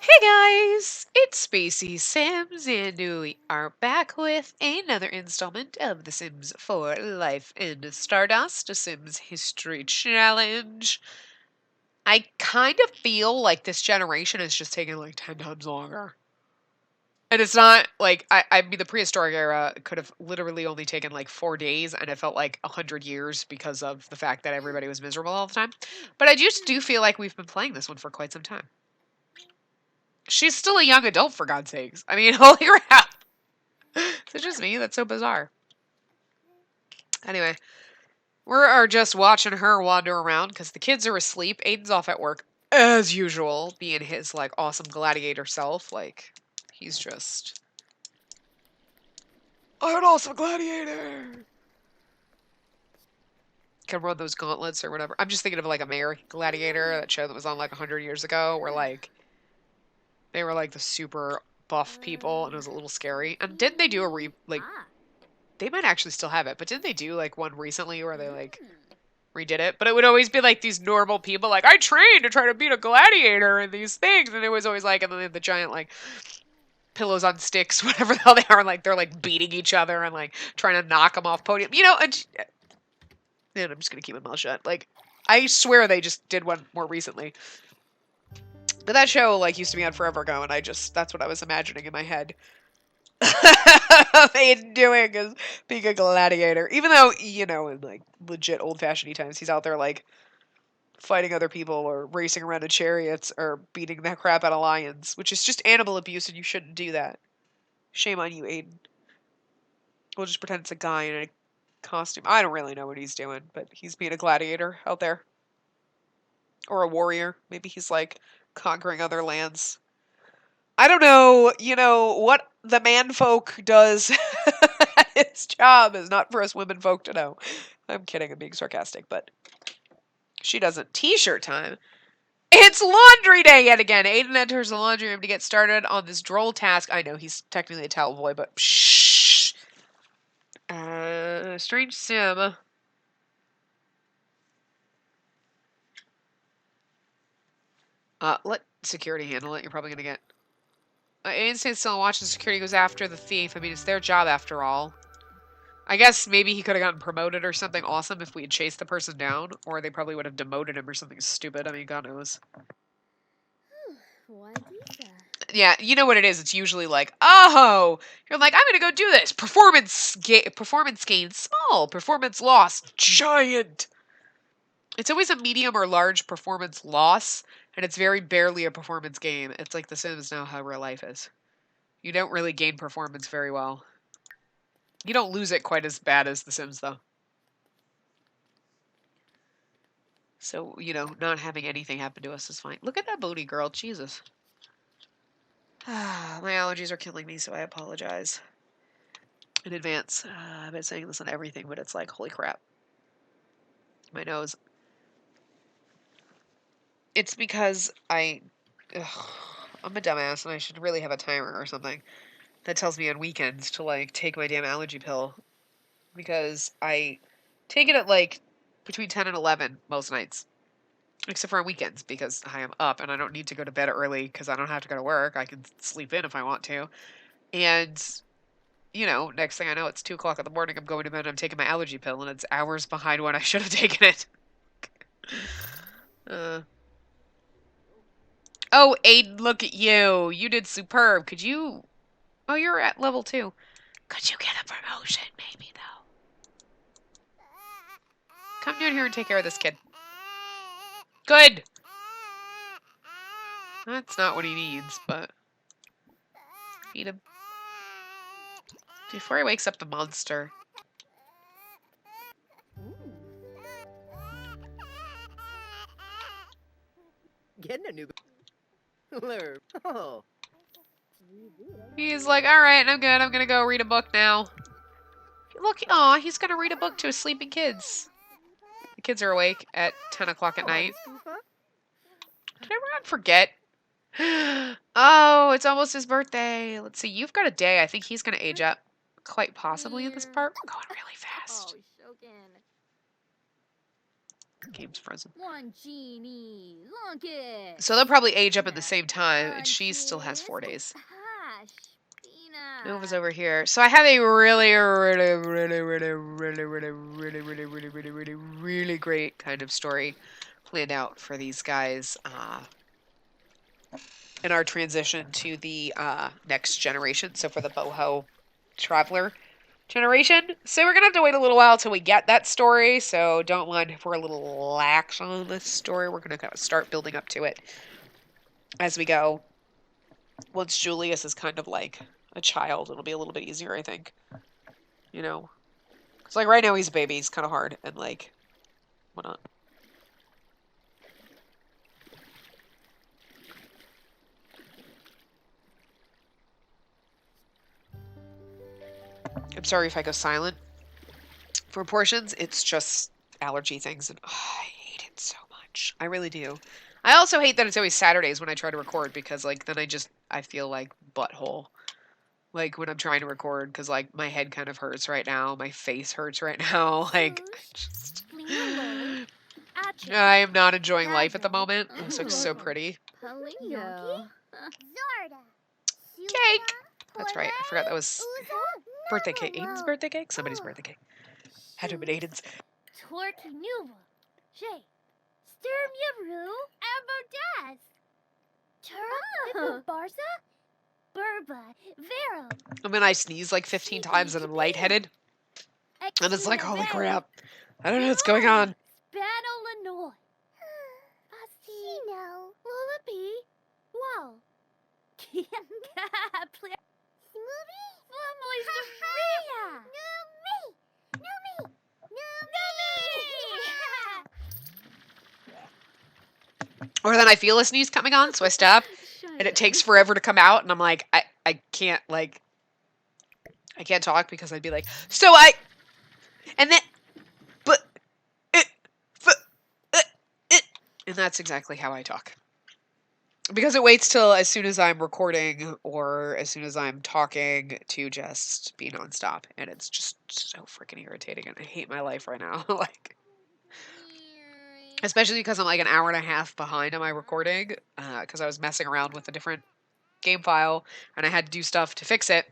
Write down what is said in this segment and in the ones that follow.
Hey guys, it's Spacey Sims, and we are back with another installment of The Sims 4 Life in Stardust, a Sims History Challenge. I kind of feel like this generation is just taking like 10 times longer. And it's not like, I mean, the prehistoric era could have literally only taken like 4 days, and it felt like 100 years because of the fact that everybody was miserable all the time. But I just do feel like we've been playing this one for quite some time. She's still a young adult, for God's sakes. I mean, holy crap. Is it just me? That's so bizarre. Anyway, we're just watching her wander around because the kids are asleep. Aiden's off at work, as usual, being his, like, awesome gladiator self. Like, he's just... I'm an awesome gladiator! Can run those gauntlets or whatever. I'm just thinking of, like, American Gladiator, that show that was on, like, 100 years ago, where, like, they were, like, the super buff people, and it was a little scary. And didn't they do a they might actually still have it, but didn't they do like one recently where they like redid it? But it would always be like these normal people, like I trained to try to beat a gladiator and these things, and it was always like, and then they have the giant like pillows on sticks, whatever the hell they are, and like they're like beating each other and like trying to knock them off podium, and I'm just gonna keep my mouth shut. Like, I swear they just did one more recently. But that show like used to be on forever ago, and that's what I was imagining in my head. Aiden doing is being a gladiator. Even though, in like legit old fashioned times, he's out there like fighting other people or racing around in chariots or beating the crap out of lions, which is just animal abuse and you shouldn't do that. Shame on you, Aiden. We'll just pretend it's a guy in a costume. I don't really know what he's doing, but he's being a gladiator out there. Or a warrior. Maybe he's like conquering other lands. I don't know, what the man folk does. Its job is not for us women folk to know. I'm kidding, I'm being sarcastic, but she doesn't. T-shirt time. It's laundry day yet again. Aiden enters the laundry room to get started on this droll task. I know he's technically a towel boy, but shh. Strange sim. Let security handle it. You're probably gonna get. Aiden stays still and watches security goes after the thief. I mean, it's their job after all. I guess maybe he could have gotten promoted or something awesome if we had chased the person down, or they probably would have demoted him or something stupid. I mean, God knows. Yeah, you know what it is. It's usually like, oh, you're like, I'm gonna go do this. Performance gain small, performance loss giant. It's always a medium or large performance loss, and it's very barely a performance gain. It's like The Sims know how real life is. You don't really gain performance very well. You don't lose it quite as bad as The Sims, though. So, not having anything happen to us is fine. Look at that booty, girl. Jesus. My allergies are killing me, so I apologize in advance. I've been saying this on everything, but it's like, holy crap. My nose. It's because I'm a dumbass, and I should really have a timer or something that tells me on weekends to, like, take my damn allergy pill. Because I take it at, like, between 10 and 11 most nights. Except for on weekends, because I am up and I don't need to go to bed early because I don't have to go to work. I can sleep in if I want to. And, next thing I know, it's 2 o'clock in the morning. I'm going to bed and I'm taking my allergy pill, and it's hours behind when I should have taken it. Oh, Aiden, look at you. You did superb. Could you... Oh, you're at level 2. Could you get a promotion, maybe, though? Come down here and take care of this kid. Good! That's not what he needs, but... Feed him. Before he wakes up the monster. Getting a new. Oh. He's like, alright, I'm good. I'm gonna go read a book now. Look, aw, he's gonna read a book to his sleeping kids. The kids are awake at 10 o'clock at night. Did everyone forget? Oh, it's almost his birthday. Let's see, you've got a day. I think he's gonna age up quite possibly in this part. We're going really fast. Game's frozen. One genie, Lunkit. So they'll probably age up at the same time, and she still has 4 days. Hash. Nova's over here. So I have a really great kind of story planned out for these guys in our transition to the next generation. So for the boho traveler generation. So we're gonna have to wait a little while till we get that story. So don't mind if we're a little lax on this story. We're gonna kind of start building up to it as we go. Once Julius is kind of like a child, it'll be a little bit easier, I think. You know, because like right now he's a baby, he's kind of hard and like whatnot. I'm sorry if I go silent for portions. It's just allergy things, and I hate it so much. I really do. I also hate that it's always Saturdays when I try to record because like then I feel like butthole. Like when I'm trying to record because like my head kind of hurts right now, my face hurts right now. Like I am not enjoying life at the moment. This looks so pretty. Cake. That's right. I forgot that was birthday cake. Aiden's birthday cake? Somebody's birthday cake. Had to have been Aiden's. I mean, I sneeze like 15 times and I'm lightheaded. And it's like, holy crap. I don't know what's going on. Or then I feel a sneeze coming on, so I stop. And it takes forever to come out. And I'm like, I can't, like, I can't talk because I'd be like, and then, but, and that's exactly how I talk. Because it waits till as soon as I'm recording or as soon as I'm talking to just be nonstop. And it's just so freaking irritating. And I hate my life right now. Like, especially because I'm like an hour and a half behind on my recording. Because I was messing around with a different game file and I had to do stuff to fix it.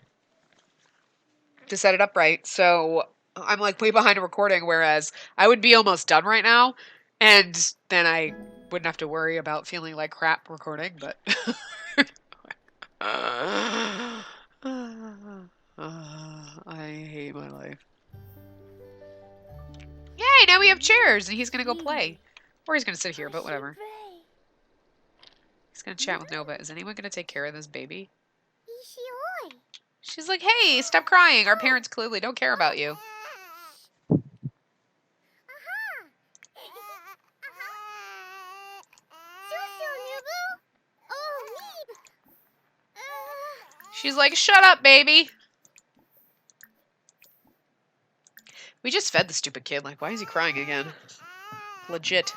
To set it up right. So I'm like way behind a recording, whereas I would be almost done right now. And then I wouldn't have to worry about feeling like crap recording, but I hate my life. Yay, now we have chairs and he's gonna go play. Or he's gonna sit here, but whatever. He's gonna chat with Nova. Is anyone gonna take care of this baby? She's like, hey, stop crying. Our parents clearly don't care about you. She's like, shut up, baby. We just fed the stupid kid. Like, why is he crying again? Legit.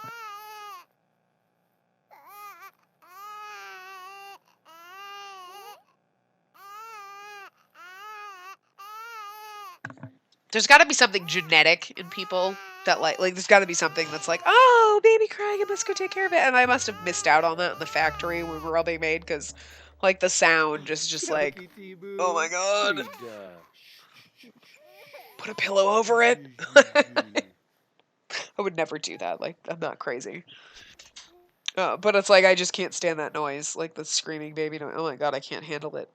There's got to be something genetic in people that like there's got to be something that's like, oh, baby crying, I must go take care of it. And I must have missed out on that in the factory when we were all being made because like the sound is just like, oh my god. Put a pillow over it. I would never do that. Like, I'm not crazy. But it's like I just can't stand that noise, like the screaming baby noise. Oh my god, I can't handle it.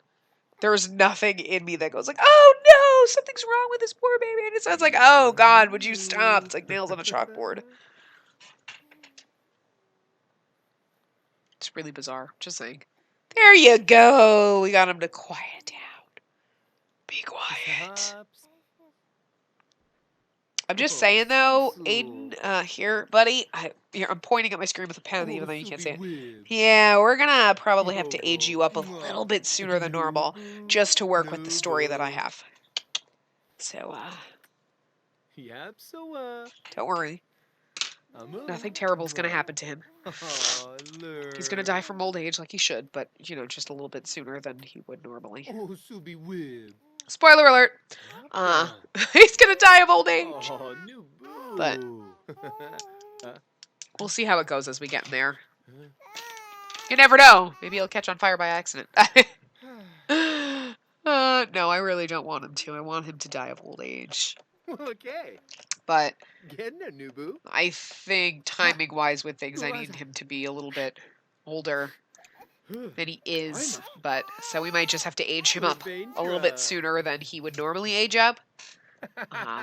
There's nothing in me that goes like, oh no, something's wrong with this poor baby. And it sounds like, oh god, would you stop? It's like nails on a chalkboard. It's really bizarre. Just saying. There you go. We got him to quiet down. Be quiet. I'm just saying though, Aiden, here, buddy. I'm pointing at my screen with a pen, even though you can't see it. Yeah, we're gonna probably have to age you up a little bit sooner than normal, just to work with the story that I have. So, don't worry. Nothing terrible is gonna happen to him. He's gonna die from old age like he should, but, you know, just a little bit sooner than he would normally. Spoiler alert! He's gonna die of old age! But We'll see how it goes as we get in there. You never know. Maybe he'll catch on fire by accident. No, I really don't want him to. I want him to die of old age. Okay. But Getting a new boo. I think timing-wise with things, I need him to be a little bit older than he is. But so we might just have to age him up a little bit sooner than he would normally age up.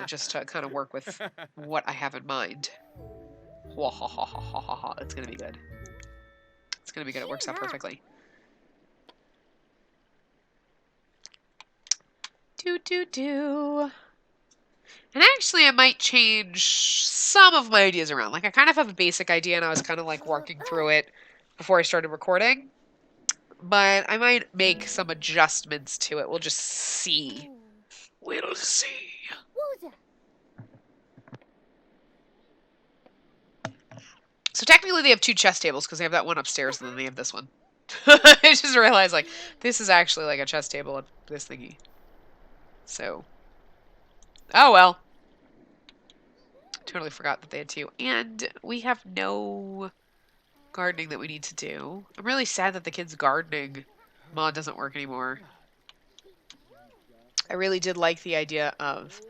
Just to kind of work with what I have in mind. It's gonna be good. It's gonna be good. It works out perfectly. Do. And actually, I might change some of my ideas around. Like, I kind of have a basic idea, and I was kind of like working through it before I started recording. But I might make some adjustments to it. We'll just see. We'll see. So technically, they have 2 chess tables because they have that one upstairs, and then they have this one. I just realized, like, this is actually like a chess table at this thingy. So, oh well. Totally forgot that they had 2. And we have no gardening that we need to do. I'm really sad that the kids' gardening mod doesn't work anymore. I really did like the idea of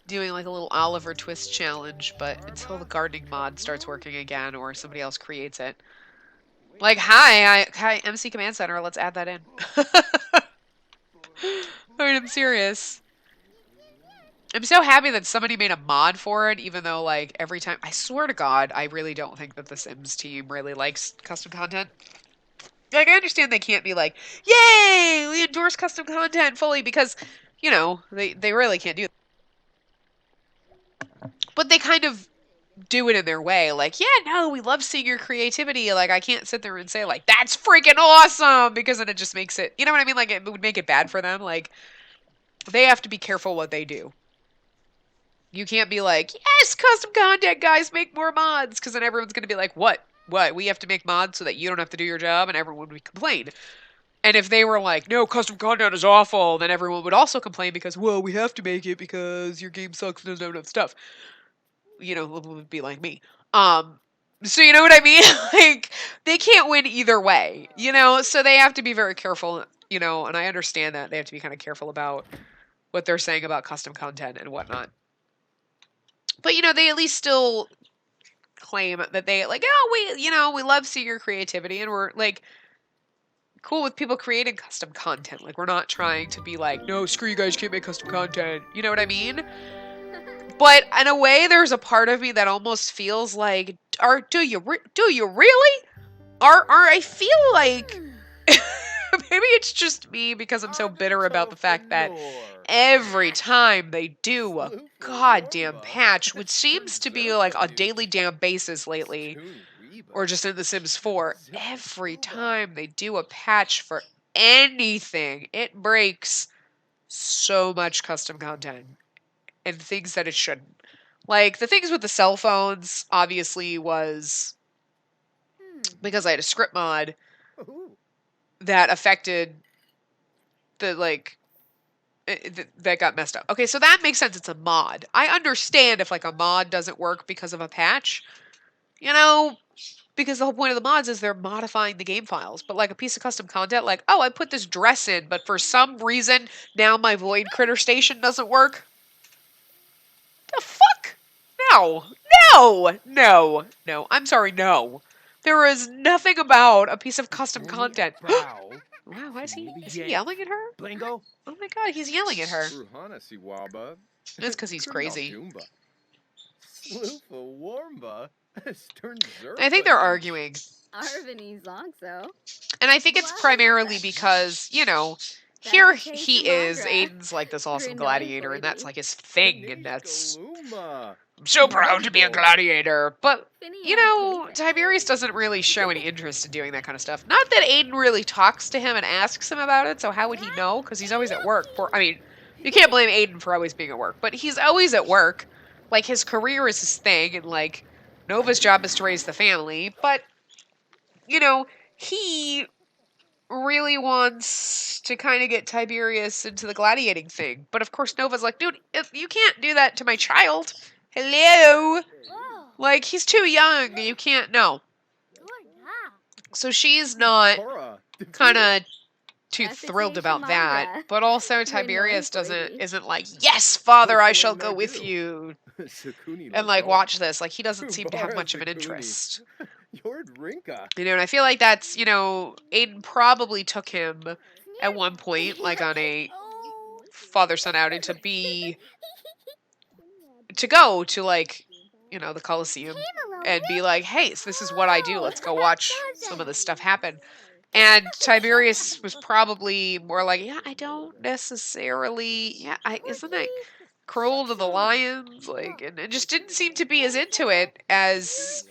doing like a little Oliver Twist challenge, but until the gardening mod starts working again or somebody else creates it. Like, hi, MC Command Center, let's add that in. I mean, I'm serious. I'm so happy that somebody made a mod for it, even though, like, every time... I swear to God, I really don't think that the Sims team really likes custom content. Like, I understand they can't be like, yay, we endorse custom content fully, because, you know, they really can't do that. But they kind of do it in their way. Like, yeah, no, we love seeing your creativity. Like, I can't sit there and say, like, that's freaking awesome, because then it just makes it... You know what I mean? Like, it would make it bad for them. Like, they have to be careful what they do. You can't be like, yes, custom content, guys, make more mods, because then everyone's going to be like, what? What? We have to make mods so that you don't have to do your job, and everyone would complain. And if they were like, no, custom content is awful, then everyone would also complain because, well, we have to make it because your game sucks and there's not enough stuff. You know, it would be like me. So you know what I mean? Like, they can't win either way, you know? So they have to be very careful, you know, and I understand that. They have to be kind of careful about what they're saying about custom content and whatnot. But, you know, they at least still claim that they, like, oh, we love seeing your creativity, and we're, like, cool with people creating custom content. Like, we're not trying to be like, no, screw you guys, can't make custom content. You know what I mean? But in a way, there's a part of me that almost feels like, do you really? I feel like... Maybe it's just me because I'm so bitter about the fact that every time they do a goddamn patch, which seems to be like a daily damn basis lately, or just in The Sims 4, every time they do a patch for anything, it breaks so much custom content and things that it shouldn't. Like, the things with the cell phones, obviously, was because I had a script mod that affected the, like, that got messed up. Okay, so that makes sense. It's a mod. I understand if, like, a mod doesn't work because of a patch, you know, because the whole point of the mods is they're modifying the game files. But, like, a piece of custom content, like, oh, I put this dress in, but for some reason, now my Void Critter Station doesn't work. The fuck? No. No. I'm sorry, no. There is nothing about a piece of custom content. Wow, why is he yelling at her? Blingo. Oh my god, he's yelling at her. Siwaba. It's because he's crazy. I think they're arguing. Arvinese so. And I think it's primarily because, you know, here he is, Aiden's like this awesome gladiator, and that's like his thing, and that's... I'm so proud to be a gladiator. But, you know, Tiberius doesn't really show any interest in doing that kind of stuff. Not that Aiden really talks to him and asks him about it, so how would he know? Because he's always at work. I mean, you can't blame Aiden for always being at work, but he's always at work. Like, his career is his thing, and, like, Nova's job is to raise the family, but, you know, he really wants to kind of get Tiberius into the gladiating thing. But, of course, Nova's like, dude, you can't do that to my child. Hello? Like, he's too young. You can't know. So she's not Cora, kind of too That's the thrilled about Manga. that. But also You're Tiberius noteworthy. isn't like, yes, father, I What's shall one go I with do? you Sakuni and no like go. watch this. Like, he doesn't seem to have Kubara much of an Sakuni. interest. You're Rinka. You know, and I feel like that's, you know, Aiden probably took him at one point, like on a father-son outing to go to like, you know, the Coliseum and be like, hey, so this is what I do. Let's go watch some of this stuff happen. And Tiberius was probably more like, yeah, I don't necessarily, isn't that cruel to the lions? Like, and it just didn't seem to be as into it as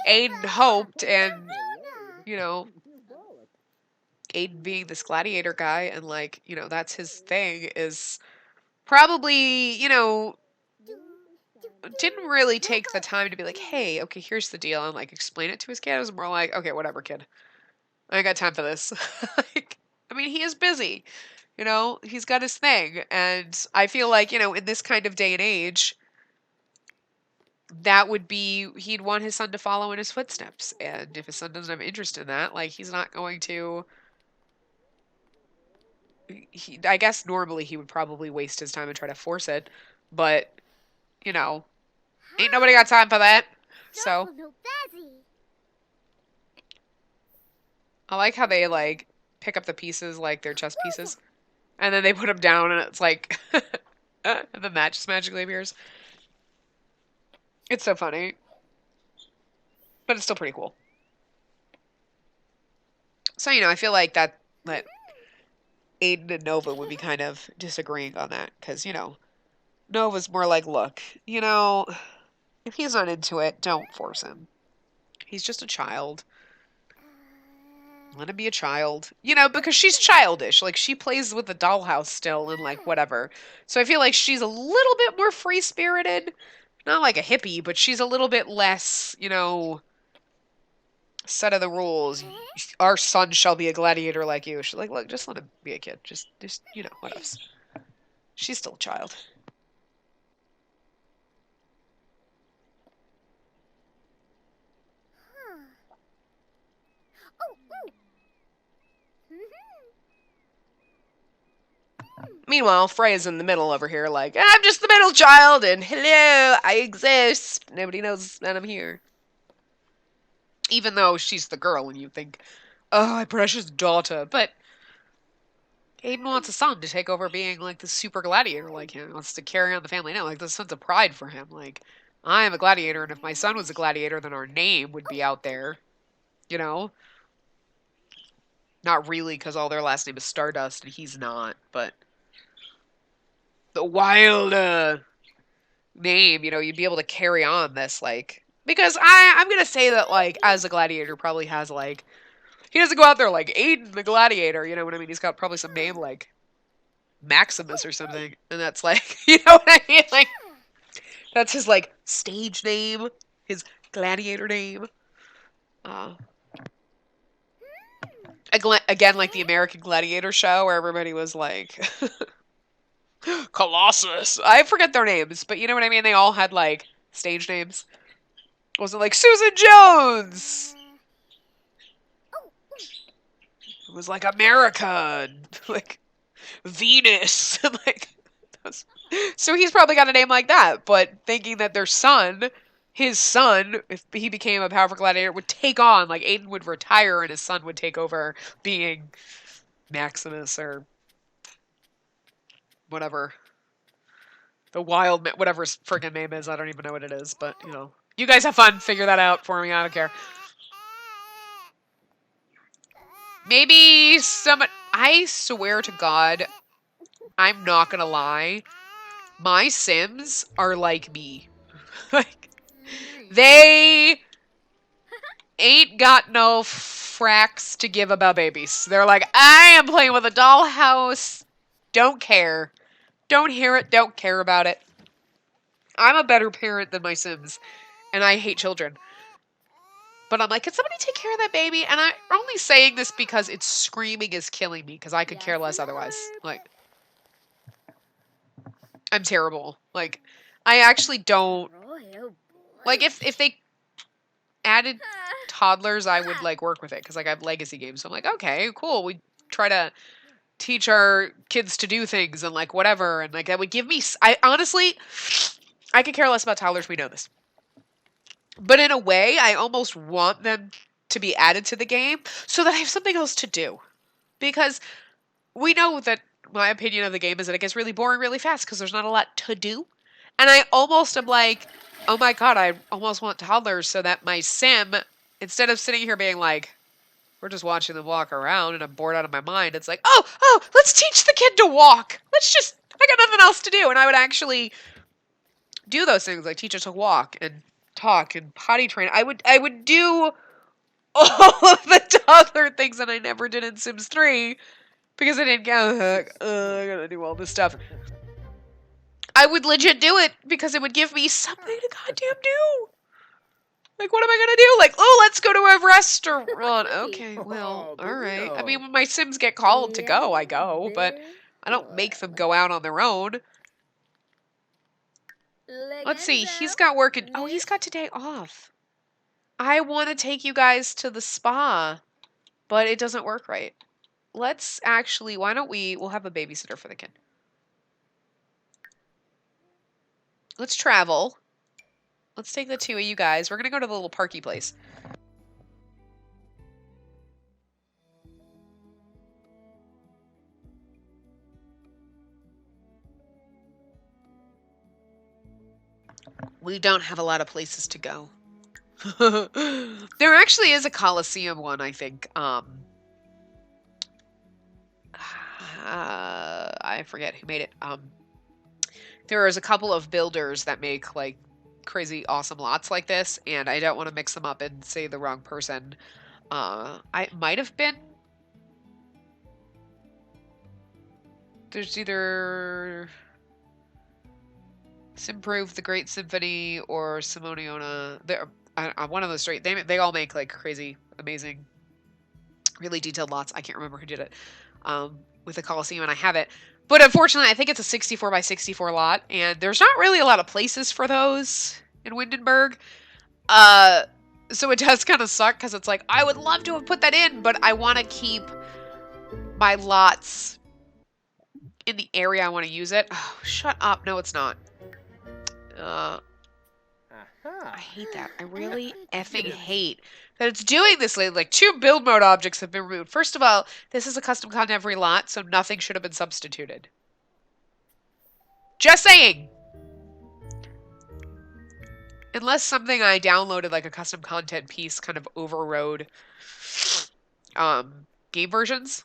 Aiden hoped. And, you know, Aiden being this gladiator guy and like, you know, that's his thing is probably, you know, didn't really take the time to be like, hey, okay, here's the deal and like explain it to his kid. It was more like, okay, whatever, kid. I ain't got time for this. Like, I mean, he is busy. You know, he's got his thing. And I feel like, you know, in this kind of day and age, that would be, he'd want his son to follow in his footsteps. And if his son doesn't have interest in that, like, he's not going to. I guess normally he would probably waste his time and try to force it. But, you know, ain't nobody got time for that. So, I like how they, like, pick up the pieces like they're chess pieces. And then they put them down and it's like. And then that just magically appears. It's so funny. But it's still pretty cool. So, you know, I feel like that Aiden and Nova would be kind of disagreeing on that. Because, you know, Nova's more like, look, you know, if he's not into it, don't force him. He's just a child. Let him be a child. You know, because she's childish. Like, she plays with the dollhouse still and, like, whatever. So I feel like she's a little bit more free-spirited. Not like a hippie, but she's a little bit less, you know, set of the rules. Our son shall be a gladiator like you. She's like, look, just let him be a kid. Just you know, what else? She's still a child. Meanwhile, Freya's in the middle over here, like, I'm just the middle child, and hello, I exist. Nobody knows that I'm here. Even though she's the girl, and you think, oh, my precious daughter. But Aiden wants a son to take over being, like, the super gladiator like him. He wants to carry on the family now. Like, the sense of pride for him. Like, I am a gladiator, and if my son was a gladiator, then our name would be out there. You know? Not really, because all their last name is Stardust, and he's not, but the wild name, you know, you'd be able to carry on this, like, because I'm gonna say that, like, as a gladiator probably has, like, he doesn't go out there like Aiden the gladiator, you know what I mean? He's got probably some name like Maximus or something, and that's like, you know what I mean? Like, that's his, like, stage name, his gladiator name. Uh, again, like the American Gladiator show where everybody was like, Colossus. I forget their names, but you know what I mean? They all had, like, stage names. It wasn't like Susan Jones. It was like America, like Venus, like. So he's probably got a name like that, but thinking that their son, his son, if he became a powerful gladiator, would take on, like, Aiden would retire and his son would take over being Maximus or whatever. The wild, whatever his friggin' name is. I don't even know what it is, but, you know. You guys have fun. Figure that out for me. I don't care. Maybe some. I swear to God, I'm not gonna lie. My Sims are like me. Like, they ain't got no fracks to give about babies. They're like, I am playing with a dollhouse. Don't care. Don't hear it. Don't care about it. I'm a better parent than my Sims, and I hate children. But I'm like, can somebody take care of that baby? And I'm only saying this because its screaming is killing me, because I could care less otherwise. Like, I'm terrible. Like, I actually don't Like, if they added toddlers, I would, like, work with it. Because, like, I have legacy games. So I'm like, okay, cool. We try to teach our kids to do things and, like, whatever. And, like, that would give me... I honestly, I could care less about toddlers. We know this. But in a way, I almost want them to be added to the game so that I have something else to do. Because we know that my opinion of the game is that it gets really boring really fast because there's not a lot to do. And I almost am like, oh my god, I almost want toddlers so that my sim, instead of sitting here being like, we're just watching them walk around and I'm bored out of my mind, it's like, oh, let's teach the kid to walk. I got nothing else to do. And I would actually do those things, like teach it to walk and talk and potty train. I would do all of the toddler things that I never did in Sims 3 because I didn't go, I gotta do all this stuff. I would legit do it because it would give me something to goddamn do. Like, what am I gonna do? Like, oh, let's go to a restaurant. Okay, well, alright. I mean, when my Sims get called to go, I go, but I don't make them go out on their own. Let's see, he's got work in... Oh, he's got today off. I want to take you guys to the spa, but it doesn't work right. Let's actually... Why don't we'll have a babysitter for the kid. Let's travel. Let's take the two of you guys. We're going to go to the little parky place. We don't have a lot of places to go. There actually is a Coliseum one, I think. I forget who made it. There is a couple of builders that make, like, crazy awesome lots like this, and I don't want to mix them up and say the wrong person. I might have been... There's either... Simprove, The Great Symphony, or Simoniona. They're one of those three. They all make, like, crazy, amazing, really detailed lots. I can't remember who did it. With the Coliseum, and I have it. But unfortunately, I think it's a 64 by 64 lot, and there's not really a lot of places for those in Windenburg. So it does kind of suck, because it's like, I would love to have put that in, but I want to keep my lots in the area I want to use it. Oh, shut up. No, it's not. I hate that. I really effing hate that it's doing this lately. Like, 2 build mode objects have been removed. First of all, this is a custom content every lot, so nothing should have been substituted. Just saying! Unless something I downloaded, like a custom content piece, kind of overrode game versions.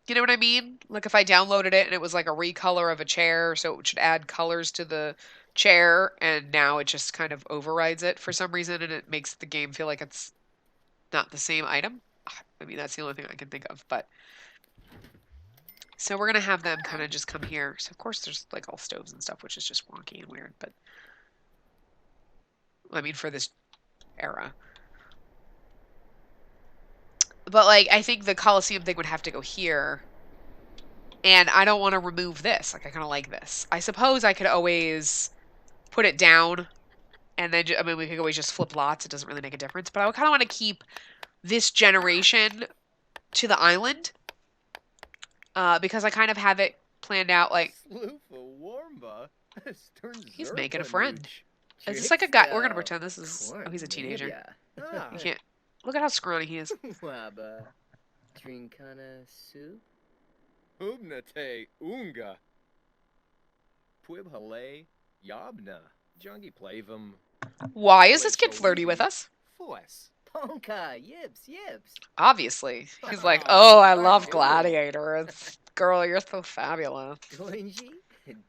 You know what I mean? Like, if I downloaded it and it was like a recolor of a chair, so it should add colors to the chair, and now it just kind of overrides it for some reason, and it makes the game feel like it's not the same item. I mean, that's the only thing I can think of, but... So we're going to have them kind of just come here. So, of course, there's, like, all stoves and stuff, which is just wonky and weird, but... I mean, for this era. But, like, I think the Coliseum thing would have to go here. And I don't want to remove this. Like, I kind of like this. I suppose I could always put it down. And then, I mean, we could always just flip lots. It doesn't really make a difference. But I kind of want to keep this generation to the island. Because I kind of have it planned out, like... He's making a friend. Is this like a guy? We're going to pretend this is... Oh, he's a teenager. You can't... Look at how scrawny he is. Drinkana soup? Ubnate unga. Puibhale yabna. Jungi plavum. Why is this kid flirty with us? Fues. Ponka, yips. Obviously. He's like, oh, I love Gladiator. It's, girl, you're so fabulous. Goinji?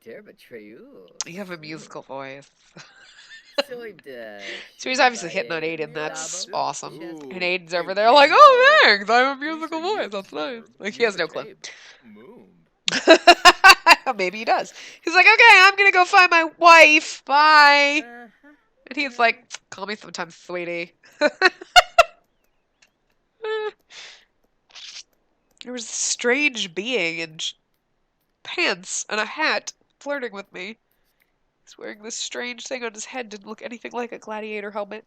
Derbatreu. You have a musical voice. So he's obviously hitting on Aiden. That's awesome. And Aiden's over there like, oh, thanks. I have a musical voice. That's nice. Like, he has no clue. Maybe he does. He's like, okay, I'm going to go find my wife. Bye. And he's like, call me sometimes, sweetie. There was a strange being in pants and a hat flirting with me. He's wearing this strange thing on his head. Didn't look anything like a gladiator helmet.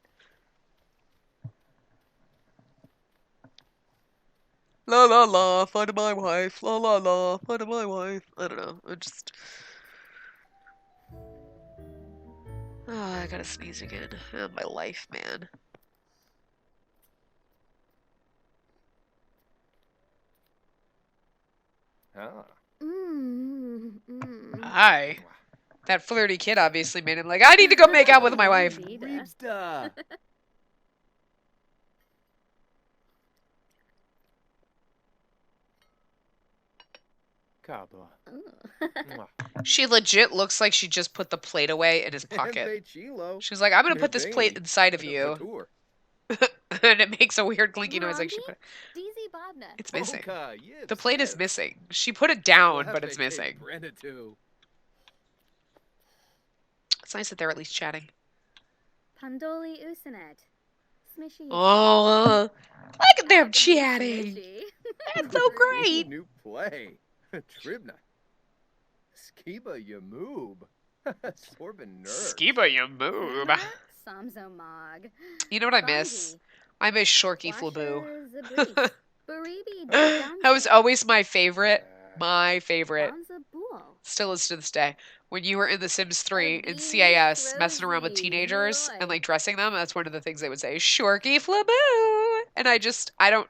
La la la, find my wife. La la la, find my wife. I don't know. Oh, I gotta sneeze again. Oh, my life, man. Ah. Hi. That flirty kid obviously made him like, I need to go make out with my wife. Reebsta. Kabla. Mwah. She legit looks like she just put the plate away in his pocket. Tempe chilo. She's like, I'm gonna put this plate Nirvani. inside of you. Patur. And it makes a weird clinky noise like she put Daisy Bobna. It's missing. Oka, yips, The plate is yips. missing. She put it down, but it's Lefete missing. Brenatu. It's nice that they're at least chatting. Pandoli Usanet. Smishy. Oh, look at them chatting. Smishy. That's so great. New play. Tribna. Skiba Yamoob. Sorbin nerd. Skiba you move. Samzo Mog. You know what I miss? I miss Shorky Flaboo. That was always my favorite. My favorite. Still is to this day. When you were in The Sims 3 in CIS messing around with teenagers and like dressing them, that's one of the things they would say, Shorky Flaboo. And I don't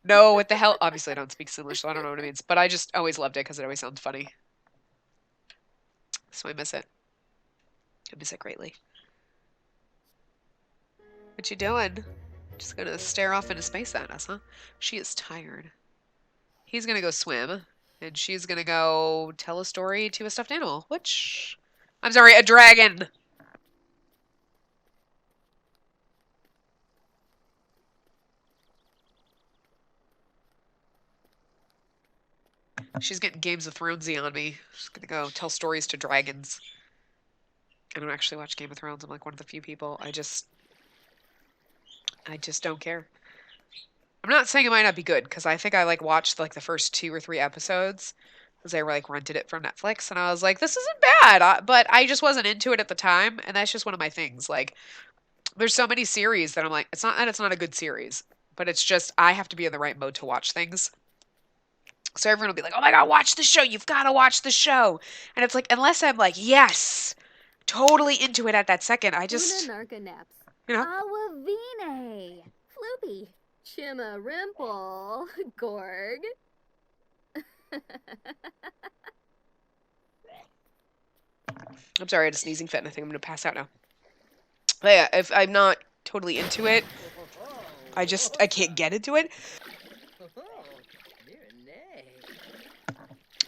know what the hell. Obviously, I don't speak English, so I don't know what it means. But I just always loved it because it always sounds funny. So I miss it. I miss it greatly. What you doing? Just gonna stare off into space at us, huh? She is tired. He's gonna go swim, and she's gonna go tell a story to a stuffed animal, which... I'm sorry, a dragon! She's getting Games of Thronesy on me. She's gonna go tell stories to dragons. I don't actually watch Game of Thrones. I'm like one of the few people. I just don't care. I'm not saying it might not be good, because I think I like watched like the first 2 or 3 episodes because I like rented it from Netflix, and I was like, this isn't bad, but I just wasn't into it at the time, and that's just one of my things. Like, there's so many series that I'm like, it's not that it's not a good series, but it's just I have to be in the right mode to watch things. So everyone will be like, oh my god, watch the show, you've got to watch the show. And it's like, unless I'm like, yes, totally into it at that second, I just, you know. Awavine. Floopy. Chima Rimple. Gorg. I'm sorry, I had a sneezing fit and I think I'm going to pass out now. But yeah, if I'm not totally into it, I can't get into it.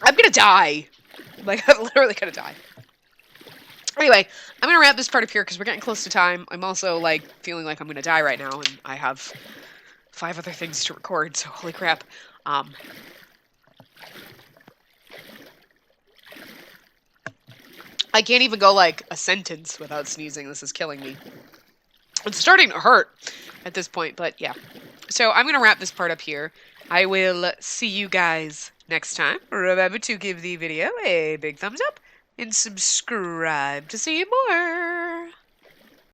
I'm going to die. Like, I'm literally going to die. Anyway, I'm going to wrap this part up here because we're getting close to time. I'm also, like, feeling like I'm going to die right now, and I have 5 other things to record, so holy crap. I can't even go, like, a sentence without sneezing. This is killing me. It's starting to hurt at this point, but yeah. So I'm going to wrap this part up here. I will see you guys next time. Remember to give the video a big thumbs up and subscribe to see more.